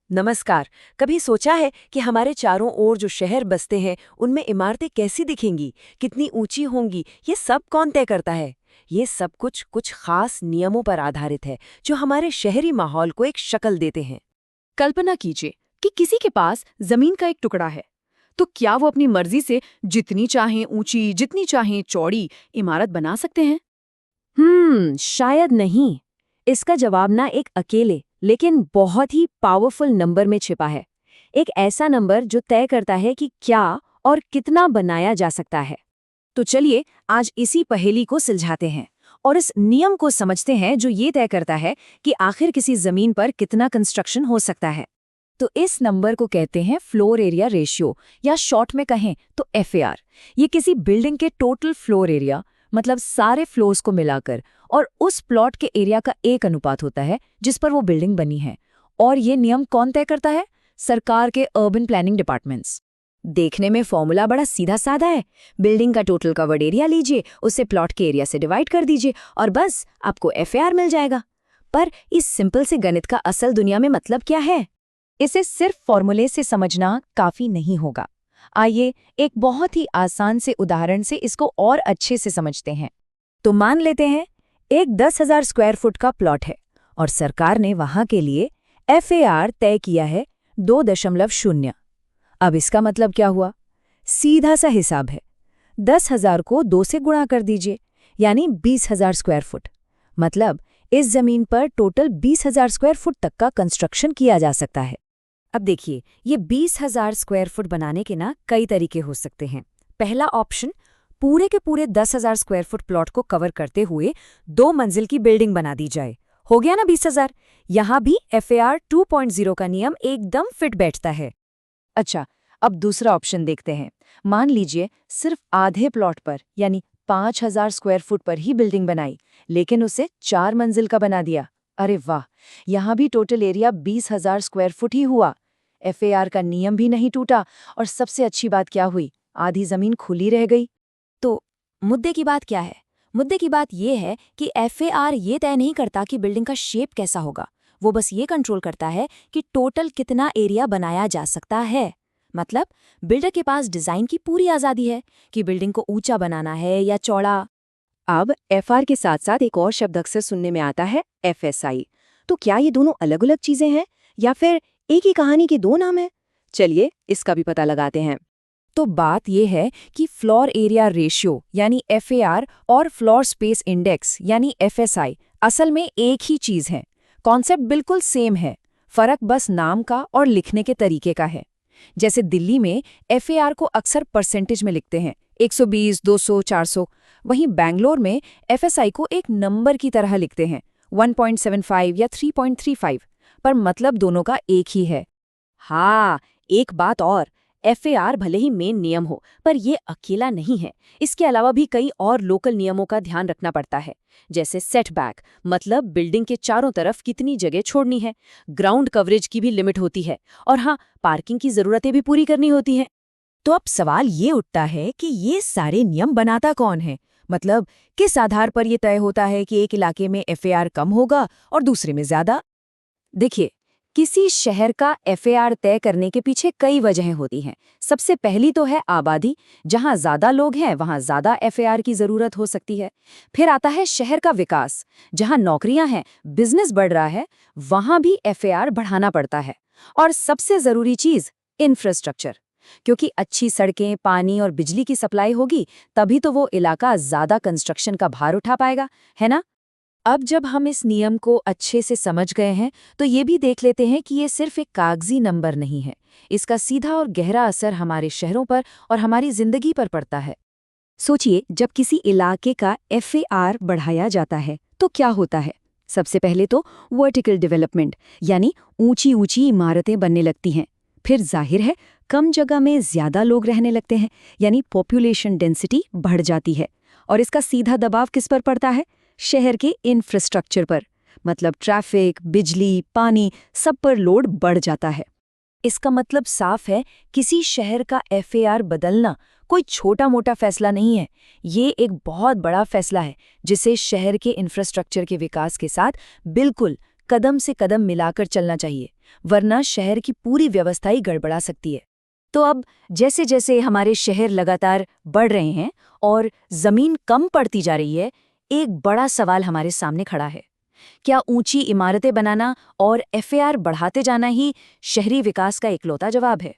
नमस्कार। कभी सोचा है कि हमारे चारों ओर जो शहर बसते हैं उनमें इमारतें कैसी दिखेंगी, कितनी ऊंची होंगी, ये सब कौन तय करता है? ये सब कुछ कुछ खास नियमों पर आधारित है जो हमारे शहरी माहौल को एक शक्ल देते हैं। कल्पना कीजिए कि किसी के पास जमीन का एक टुकड़ा है, तो क्या वो अपनी मर्जी से जितनी चाहें ऊंची, जितनी चाहें चौड़ी इमारत बना सकते हैं? शायद नहीं। इसका जवाब ना एक अकेले लेकिन बहुत ही पावरफुल नंबर में छिपा है। एक ऐसा नंबर जो तय करता है कि क्या और कितना बनाया जा सकता है। तो चलिए आज इसी पहेली को सुलझाते हैं और इस नियम को समझते हैं जो ये तय करता है कि आखिर किसी जमीन पर कितना कंस्ट्रक्शन हो सकता है। तो इस नंबर को कहते हैं फ्लोर एरिया रेशियो, या शॉर्ट में कहें तो FAR। ये किसी बिल्डिंग के टोटल फ्लोर एरिया, मतलब सारे फ्लोर्स को मिलाकर, और उस प्लॉट के एरिया का एक अनुपात होता है जिस पर वो बिल्डिंग बनी है। और ये नियम कौन तय करता है? सरकार के अर्बन प्लानिंग डिपार्टमेंट्स। देखने में फॉर्मूला बड़ा सीधा साधा है। बिल्डिंग का टोटल कवर्ड एरिया लीजिए, उसे प्लॉट के एरिया से डिवाइड कर दीजिए और बस आपको FAR मिल जाएगा। पर इस सिंपल से गणित का असल दुनिया में मतलब क्या है? इसे सिर्फ फॉर्मूले से समझना काफी नहीं होगा। आइए एक बहुत ही आसान से उदाहरण से इसको और अच्छे से समझते हैं। तो मान लेते हैं एक 10,000 स्क्वायर फुट का प्लॉट है और सरकार ने वहां के लिए FAR तय किया है 2.0। अब इसका मतलब क्या हुआ? सीधा सा हिसाब है। 10,000 को 2 से गुणा कर दीजिए, यानी 20,000 स्क्वायर फुट। मतलब इस जमीन पर टोटल 20,000 स्क्वायर फुट तक का कंस्ट्रक्शन किया जा सकता है। अब देखिए, ये 20,000 स्क्वायर फुट बनाने के ना कई तरीके हो सकते हैं। पहला ऑप्शन, पूरे के पूरे 10,000 स्क्वायर फुट प्लॉट को कवर करते हुए 2 मंजिल की बिल्डिंग बना दी जाए। हो गया ना 20,000। यहाँ भी FAR 2.0 का नियम एकदम फिट बैठता है। अच्छा, अब दूसरा ऑप्शन देखते हैं। मान लीजिए सिर्फ आधे प्लॉट पर, यानी 5,000 स्क्वायर फुट पर ही बिल्डिंग बनाई, लेकिन उसे 4 मंजिल का बना दिया। अरे वाह, यहाँ भी टोटल एरिया 20,000 स्क्वायर फुट ही हुआ। FAR का नियम भी नहीं टूटा और सबसे अच्छी बात क्या हुई? आधी जमीन खुली रह गई। तो मुद्दे की बात क्या है? मुद्दे की बात यह है कि FAR ये तय नहीं करता कि बिल्डिंग का शेप कैसा होगा। वो बस ये कंट्रोल करता है कि टोटल कितना एरिया बनाया जा सकता है। मतलब बिल्डर के पास डिजाइन की पूरी आजादी है कि बिल्डिंग को ऊंचा बनाना है या चौड़ा। अब FR के साथ साथ एक और शब्द अक्सर सुनने में आता है, FSI। तो क्या ये दोनों अलग अलग चीजें हैं या फिर एक ही कहानी के दो नाम हैं? चलिए इसका भी पता लगाते हैं। तो बात यह है कि फ्लोर एरिया रेशियो यानी FAR और फ्लोर स्पेस इंडेक्स यानी FSI असल में एक ही चीज है। कॉन्सेप्ट बिल्कुल सेम है, फर्क बस नाम का और लिखने के तरीके का है। जैसे दिल्ली में FAR को अक्सर परसेंटेज में लिखते हैं, 120, 200, 400। वहीं बैंगलोर में FSI को एक नंबर की तरह लिखते हैं, 1.75 या 3.35, पर मतलब दोनों का एक ही है। हाँ, एक बात और, FAR भले ही मेन नियम हो, पर ये अकेला नहीं है। इसके अलावा भी कई और लोकल नियमों का ध्यान रखना पड़ता है। जैसे सेटबैक, मतलब बिल्डिंग के चारों तरफ कितनी जगह छोड़नी है। ग्राउंड कवरेज की भी लिमिट होती है। और हाँ, पार्किंग की जरूरतें भी पूरी करनी होती हैं। तो अब सवाल ये उठता है कि ये सारे नियम बनाता कौन है? मतलब किस आधार पर यह तय होता है कि एक इलाके में FAR कम होगा और दूसरे में ज्यादा? देखिए, किसी शहर का FAR तय करने के पीछे कई वजहें होती हैं। सबसे पहली तो है आबादी। जहां ज्यादा लोग हैं वहां ज्यादा FAR की जरूरत हो सकती है। फिर आता है शहर का विकास। जहां नौकरियां हैं, बिजनेस बढ़ रहा है, वहां भी FAR बढ़ाना पड़ता है। और सबसे जरूरी चीज, इंफ्रास्ट्रक्चर। क्योंकि अच्छी सड़कें, पानी और बिजली की सप्लाई होगी, तभी तो वो इलाका ज्यादा कंस्ट्रक्शन का भार उठा पाएगा, है ना? अब जब हम इस नियम को अच्छे से समझ गए हैं, तो ये भी देख लेते हैं कि ये सिर्फ एक कागजी नंबर नहीं है। इसका सीधा और गहरा असर हमारे शहरों पर और हमारी जिंदगी पर पड़ता है। सोचिए, जब किसी इलाके का FAR बढ़ाया जाता है तो क्या होता है? सबसे पहले तो वर्टिकल डेवलपमेंट, यानी ऊंची ऊंची इमारतें बनने लगती हैं। फिर जाहिर है, कम जगह में ज्यादा लोग रहने लगते हैं, यानी पॉपुलेशन डेंसिटी बढ़ जाती है। और इसका सीधा दबाव किस पर पड़ता है? शहर के इंफ्रास्ट्रक्चर पर। मतलब ट्रैफिक, बिजली, पानी, सब पर लोड बढ़ जाता है। इसका मतलब साफ है, किसी शहर का FAR बदलना कोई छोटा मोटा फैसला नहीं है। ये एक बहुत बड़ा फैसला है जिसे शहर के इंफ्रास्ट्रक्चर के विकास के साथ बिल्कुल कदम से कदम मिलाकर चलना चाहिए, वरना शहर की पूरी व्यवस्था ही गड़बड़ा सकती है। तो अब जैसे जैसे हमारे शहर लगातार बढ़ रहे हैं और जमीन कम पड़ती जा रही है, एक बड़ा सवाल हमारे सामने खड़ा है। क्या ऊंची इमारतें बनाना और एफएआर बढ़ाते जाना ही शहरी विकास का इकलौता जवाब है?